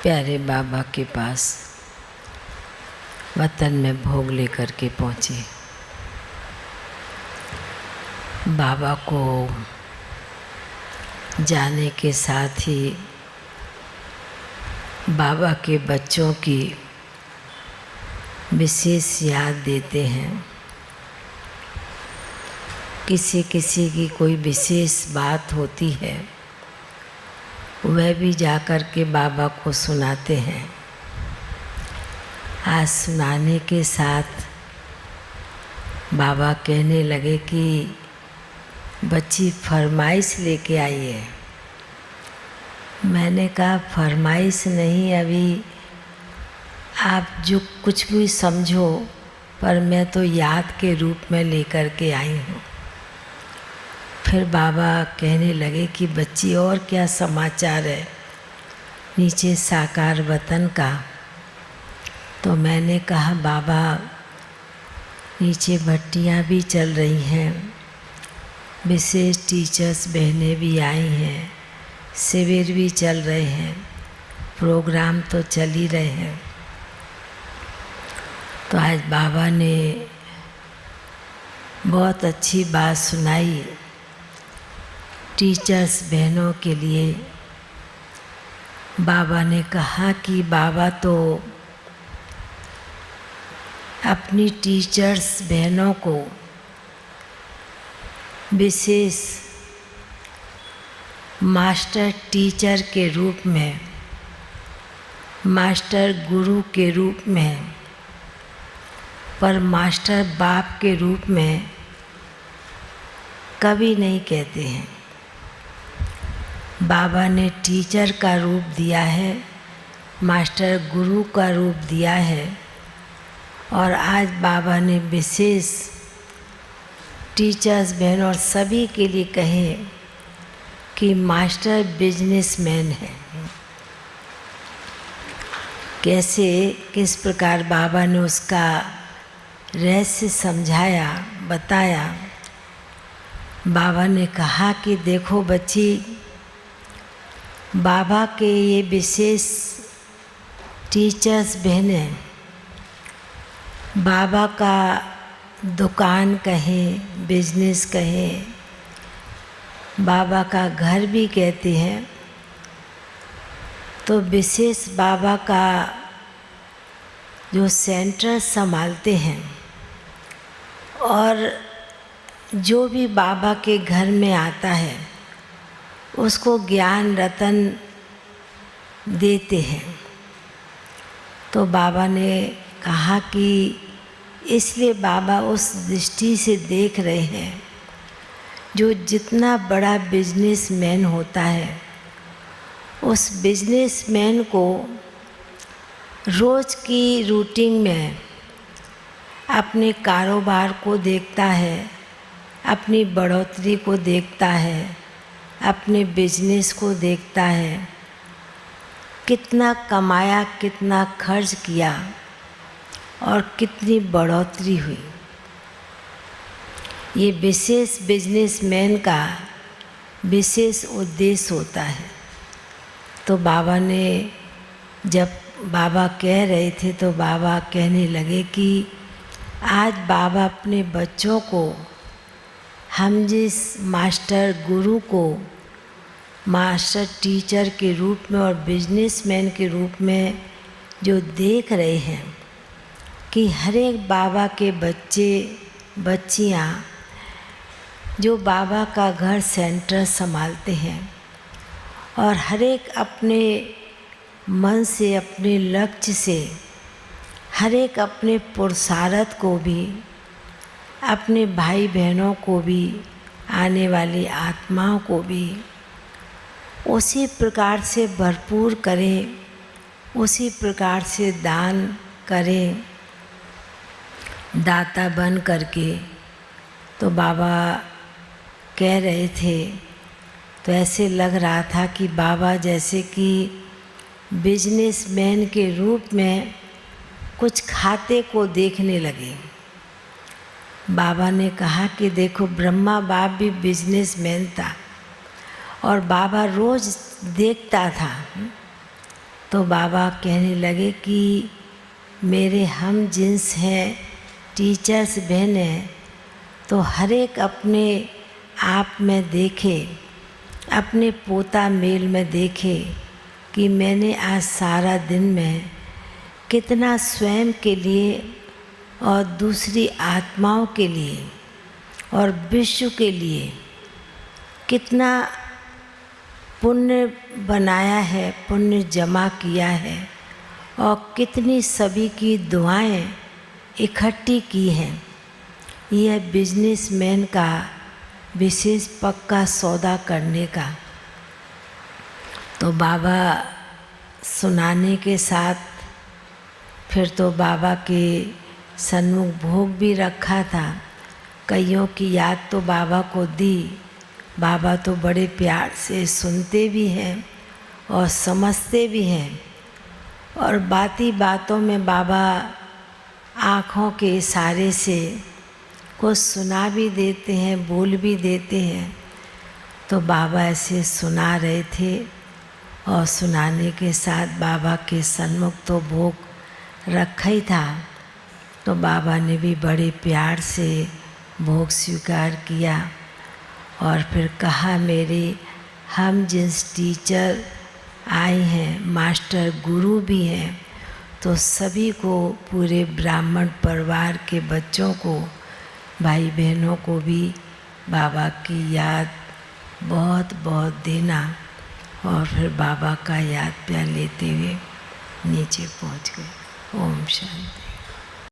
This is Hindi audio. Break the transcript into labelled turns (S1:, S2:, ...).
S1: प्यारे बाबा के पास वतन में भोग लेकर के पहुँचे। बाबा को जाने के साथ ही बाबा के बच्चों की विशेष याद देते हैं। किसी किसी की कोई विशेष बात होती है, वह भी जाकर के बाबा को सुनाते हैं। आज सुनाने के साथ बाबा कहने लगे कि बच्ची फरमाइश लेके आई है। मैंने कहा फरमाइश नहीं, अभी आप जो कुछ भी समझो, पर मैं तो याद के रूप में लेकर के आई हूँ। फिर बाबा कहने लगे कि बच्ची और क्या समाचार है नीचे साकार वतन का। तो मैंने कहा बाबा नीचे भट्टियाँ भी चल रही हैं, विशेष टीचर्स बहनें भी आई हैं, शिविर भी चल रहे हैं, प्रोग्राम तो चल ही रहे हैं। तो आज बाबा ने बहुत अच्छी बात सुनाई टीचर्स बहनों के लिए। बाबा ने कहा कि बाबा तो अपनी टीचर्स बहनों को विशेष मास्टर टीचर के रूप में, मास्टर गुरु के रूप में, पर मास्टर बाप के रूप में कभी नहीं कहते हैं। बाबा ने टीचर का रूप दिया है, मास्टर गुरु का रूप दिया है, और आज बाबा ने विशेष टीचर्स बहन और सभी के लिए कहे कि मास्टर बिजनेसमैन है। कैसे किस प्रकार बाबा ने उसका रहस्य समझाया, बताया। बाबा ने कहा कि देखो बच्ची, बाबा के ये विशेष टीचर्स बहनें बाबा का दुकान कहें, बिजनेस कहें, बाबा का घर भी कहते हैं, तो विशेष बाबा का जो सेंटर संभालते हैं और जो भी बाबा के घर में आता है उसको ज्ञान रतन देते हैं। तो बाबा ने कहा कि इसलिए बाबा उस दृष्टि से देख रहे हैं, जो जितना बड़ा बिजनेसमैन होता है उस बिजनेसमैन को रोज़ की रूटीन में अपने कारोबार को देखता है, अपनी बढ़ोतरी को देखता है, अपने बिजनेस को देखता है, कितना कमाया, कितना खर्च किया और कितनी बढ़ोतरी हुई। ये विशेष बिजनेसमैन का विशेष उद्देश्य होता है। तो बाबा ने, जब बाबा कह रहे थे तो बाबा कहने लगे कि आज बाबा अपने बच्चों को, हम जिस मास्टर गुरु को मास्टर टीचर के रूप में और बिजनेसमैन के रूप में जो देख रहे हैं कि हर एक बाबा के बच्चे बच्चियाँ जो बाबा का घर सेंटर संभालते हैं और हर एक अपने मन से, अपने लक्ष्य से, हर एक अपने पुरुषार्थ को भी, अपने भाई बहनों को भी, आने वाली आत्माओं को भी उसी प्रकार से भरपूर करें, उसी प्रकार से दान करें, दाता बन करके। तो बाबा कह रहे थे तो ऐसे लग रहा था कि बाबा जैसे कि बिजनेसमैन के रूप में कुछ खाते को देखने लगे। बाबा ने कहा कि देखो ब्रह्मा बाप भी बिजनेसमैन था और बाबा रोज़ देखता था तो बाबा कहने लगे कि मेरे हम जिन्स हैं, टीचर्स बहन हैं, तो हर एक अपने आप में देखे, अपने पोता मेल में देखे कि मैंने आज सारा दिन में कितना स्वयं के लिए और दूसरी आत्माओं के लिए और विश्व के लिए कितना पुण्य बनाया है, पुण्य जमा किया है और कितनी सभी की दुआएं इकट्ठी की हैं। यह बिजनेसमैन का विशेष पक्का सौदा करने का। तो बाबा सुनाने के साथ फिर तो बाबा के सन्मुख भोग भी रखा था। कईयों की याद तो बाबा को दी। बाबा तो बड़े प्यार से सुनते भी हैं और समझते भी हैं, और बाती बातों में बाबा आँखों के इशारे से कुछ सुना भी देते हैं, बोल भी देते हैं। तो बाबा ऐसे सुना रहे थे और सुनाने के साथ बाबा के सन्मुख तो भोग रखा ही था। तो बाबा ने भी बड़े प्यार से भोग स्वीकार किया और फिर कहा, मेरे हम जिस टीचर आए हैं, मास्टर गुरु भी हैं, तो सभी को, पूरे ब्राह्मण परिवार के बच्चों को, भाई बहनों को भी बाबा की याद बहुत बहुत देना। और फिर बाबा का याद प्यार लेते हुए नीचे पहुंच गए। ओम शांति।